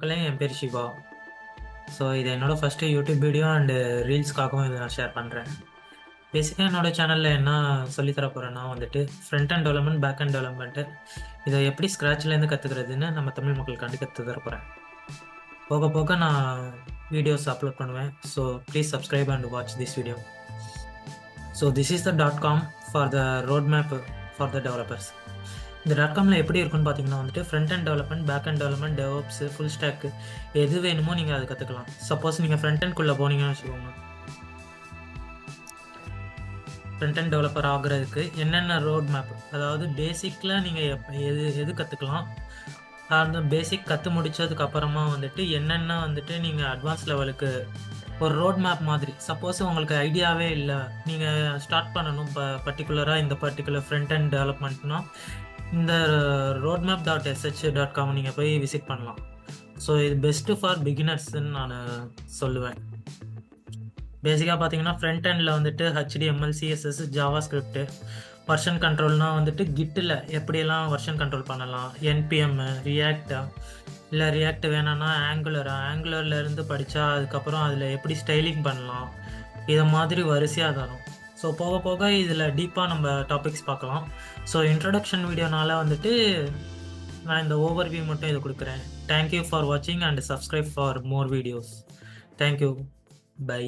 மக்களே, என் பேர் சிவா. ஸோ இது என்னோட ஃபஸ்ட்டு யூடியூப் வீடியோ அண்டு ரீல்ஸ்க்காகவும் இதை நான் ஷேர் பண்ணுறேன். பேசிக்காக என்னோட சேனலில் என்ன சொல்லித்தர போகிறேன்னா வந்துட்டு front end development, back end development இதை எப்படி ஸ்க்ராட்ச்லேருந்து கற்றுக்கிறதுன்னு நம்ம தமிழ் மக்களுக்காண்டி கற்று தர போகிறேன். போக போக நான் வீடியோஸ் அப்லோட் பண்ணுவேன். So please subscribe and watch this video. So this is the .com for the road map for the developers. இந்த .comல எப்படி இருக்குன்னு பார்த்தீங்கன்னா வந்துட்டு front end development, back end development, devops, full stack எது வேணுமோ நீங்கள் அதை கற்றுக்கலாம். சப்போஸ் நீங்கள் ஃப்ரண்ட் அண்ட்குள்ளே போனீங்கன்னு வச்சுக்கோங்க, ஃப்ரண்ட் அண்ட் டெவலப்பர் ஆகுறதுக்கு என்னென்ன ரோட் மேப், அதாவது பேசிக்கில் நீங்கள் எது கற்றுக்கலாம், அந்த பேசிக் கற்று முடித்ததுக்கு அப்புறமா வந்துட்டு என்னென்ன வந்துட்டு நீங்கள் அட்வான்ஸ் லெவலுக்கு ஒரு ரோட் மேப் மாதிரி. சப்போஸ் உங்களுக்கு ஐடியாவே இல்லை, நீங்கள் ஸ்டார்ட் பண்ணணும் பர்டிகுலராக இந்த பர்டிகுலர் ஃப்ரண்ட் அண்ட் டெவலப்மெண்ட்னா இந்த roadmap.sh.com நீங்கள் போய் விசிட் பண்ணலாம். ஸோ இது பெஸ்ட்டு ஃபார் பிகினர்ஸ்ன்னு நான் சொல்லுவேன். பேசிக்காக பார்த்தீங்கன்னா ஃப்ரண்ட் எண்டில் வந்துட்டு HTML, CSS, javascript, version கண்ட்ரோல்னால் வந்துட்டு கிட்டில் எப்படியெல்லாம் வெர்ஷன் கண்ட்ரோல் பண்ணலாம், NPM, ரியாக்டா, இல்லை ரியாக்ட் வேணான்னா ஆங்குலர்லேருந்து படித்தா அதுக்கப்புறம் அதில் எப்படி ஸ்டைலிங் பண்ணலாம், இதை மாதிரி வரிசையாக தரும். ஸோ போக போக இதில் டீப்பாக நம்ம டாபிக்ஸ் பார்க்கலாம். ஸோ இன்ட்ரடக்ஷன் வீடியோனால வந்துட்டு நான் இந்த ஓவர்வியூ மட்டும் இதை கொடுக்குறேன். தேங்க்யூ ஃபார் வாட்சிங் and subscribe for more videos. Thank you. By.